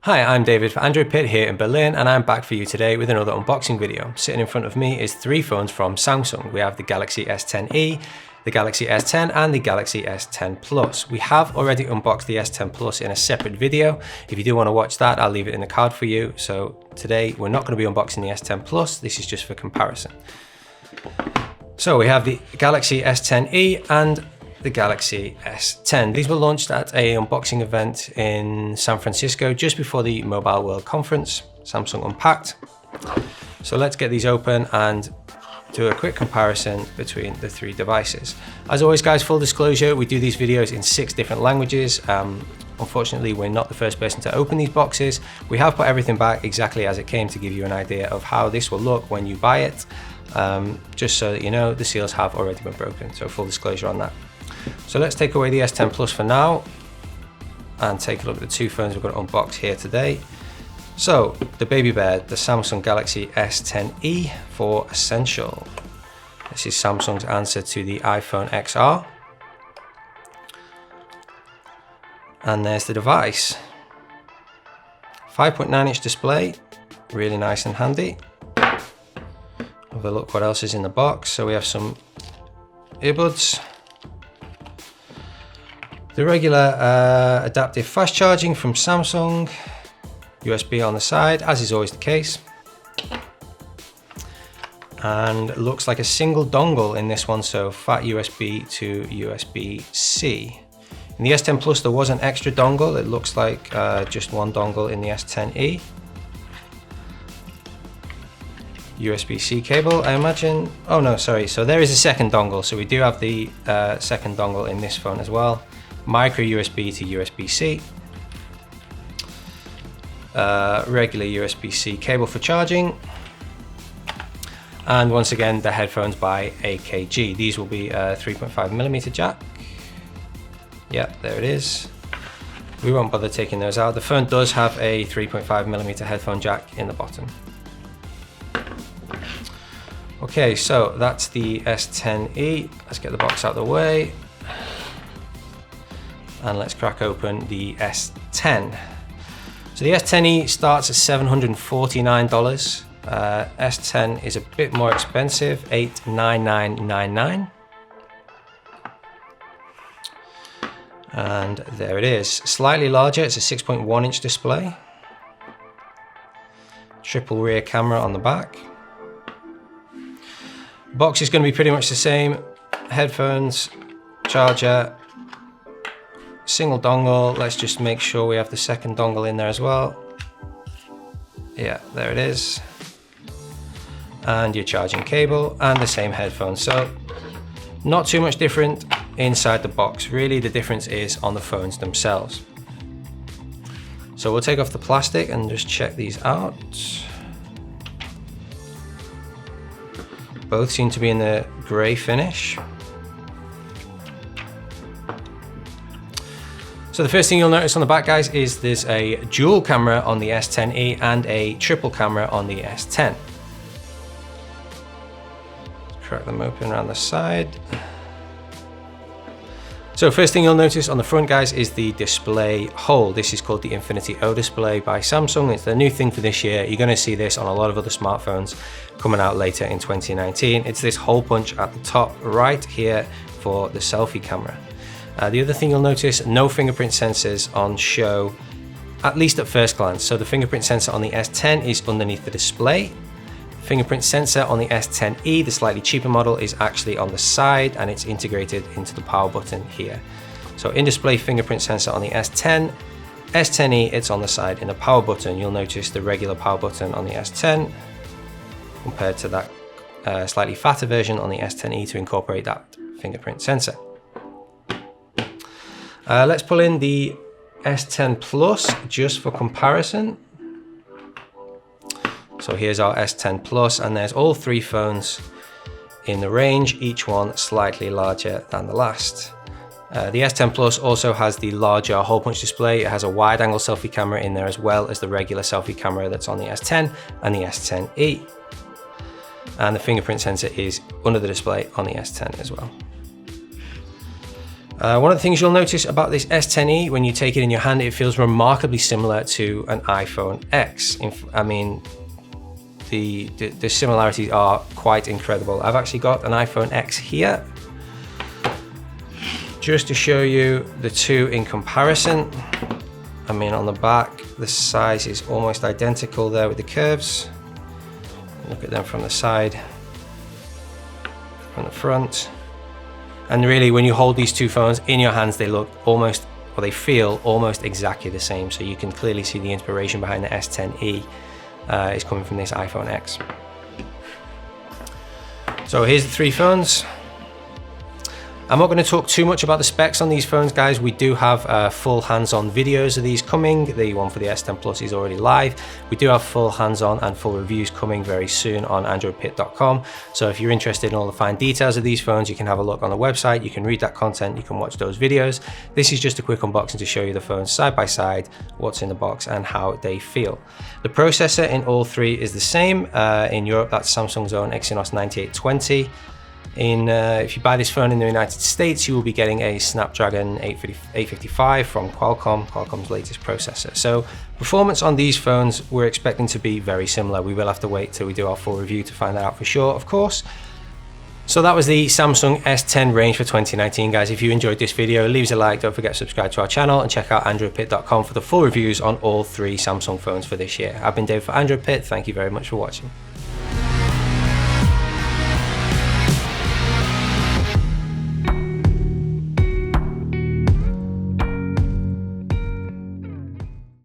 Hi, I'm David for AndroidPIT here in Berlin, and I'm back for you today with another unboxing video. Sitting in front of me is three phones from Samsung. We have the Galaxy S10e, the Galaxy S10 and the Galaxy S10 Plus. We have already unboxed the S10 Plus in a separate video. If you do want to watch that, I'll leave it in the card for you. So today we're not going to be unboxing the S10 Plus. This is just for comparison. So we have the Galaxy S10e and the Galaxy S10. These were launched at an unboxing event in San Francisco just before the Mobile World Conference, Samsung Unpacked. So let's get these open and do a quick comparison between the three devices. As always guys, full disclosure, we do these videos in 6 different languages. Unfortunately, we're not the first person to open these boxes. We have put everything back exactly as it came to give you an idea of how this will look when you buy it. Just so that you know, the seals have already been broken, so full disclosure on that. So let's take away the S10 Plus for now and take a look at the two phones we're going to unbox here today. So the baby bear, the Samsung Galaxy S10e for Essential. This is Samsung's answer to the iPhone XR. And there's the device. 5.9-inch display, really nice and handy. Have a look what else is in the box. So we have some earbuds. The regular adaptive fast charging from Samsung, USB on the side, as is always the case. And it looks like a single dongle in this one, so fat USB to USB-C. In the S10 Plus there was an extra dongle, it looks like just one dongle in the S10e. USB-C cable, I imagine. Oh no, sorry, so there is a second dongle, so we do have the second dongle in this phone as well. Micro USB to USB-C, regular USB-C cable for charging, and once again the headphones by AKG. These will be a 3.5mm jack. Yeah, there it is. We won't bother taking those out. The phone does have a 3.5mm headphone jack in the bottom. Okay, so that's the S10e. Let's get the box out of the way. And let's crack open the S10. So the S10e starts at $749. S10 is a bit more expensive, $899.99. And there it is, slightly larger. It's a 6.1-inch display. Triple rear camera on the back. Box is going to be pretty much the same. Headphones, charger, single dongle. Let's just make sure we have the second dongle in there as well. Yeah, there it is. And your charging cable and the same headphones. So not too much different inside the box. Really the difference is on the phones themselves. So we'll take off the plastic and just check these out. Both seem to be in the grey finish. So the first thing you'll notice on the back, guys, is there's a dual camera on the S10e and a triple camera on the S10. Crack them open around the side. So first thing you'll notice on the front, guys, is the display hole. This is called the Infinity O display by Samsung. It's the new thing for this year. You're going to see this on a lot of other smartphones coming out later in 2019. It's this hole punch at the top right here for the selfie camera. The other thing you'll notice, no fingerprint sensors on show, at least at first glance. So the fingerprint sensor on the S10 is underneath the display. Fingerprint sensor on the S10e, the slightly cheaper model, is actually on the side and it's integrated into the power button here. So in-display fingerprint sensor on the S10, S10e, it's on the side in the power button. You'll notice the regular power button on the S10 compared to that slightly fatter version on the S10e to incorporate that fingerprint sensor. Let's pull in the S10 Plus just for comparison. So here's our S10 Plus, and there's all three phones in the range, each one slightly larger than the last. The S10 Plus also has the larger hole punch display. It has a wide angle selfie camera in there as well as the regular selfie camera that's on the S10 and the S10e. And the fingerprint sensor is under the display on the S10 as well. One of the things you'll notice about this S10e, when you take it in your hand, it feels remarkably similar to an iPhone X. I mean, the similarities are quite incredible. I've actually got an iPhone X here, just to show you the two in comparison. I mean, on the back, the size is almost identical there with the curves. Look at them from the side, from the front. And really, when you hold these two phones in your hands, they look almost, or they feel almost exactly the same. So you can clearly see the inspiration behind the S10e is coming from this iPhone X. So here's the three phones. I'm not going to talk too much about the specs on these phones, guys. We do have full hands-on videos of these coming. The one for the S10 Plus is already live. We do have full hands-on and full reviews coming very soon on AndroidPIT.com. So if you're interested in all the fine details of these phones, you can have a look on the website. You can read that content. You can watch those videos. This is just a quick unboxing to show you the phones side by side, what's in the box and how they feel. The processor in all three is the same. In Europe, that's Samsung's own Exynos 9820. If you buy this phone in the United States, you will be getting a Snapdragon 855 from Qualcomm's latest processor. So performance on these phones, we're expecting to be very similar. We will have to wait till we do our full review to find that out for sure, of course. So that was the Samsung S10 range for 2019, guys. If you enjoyed this video, leave us a like, don't forget to subscribe to our channel, and check out AndroidPIT.com for the full reviews on all three Samsung phones for this year. I've been Dave for AndroidPIT. Thank you very much for watching.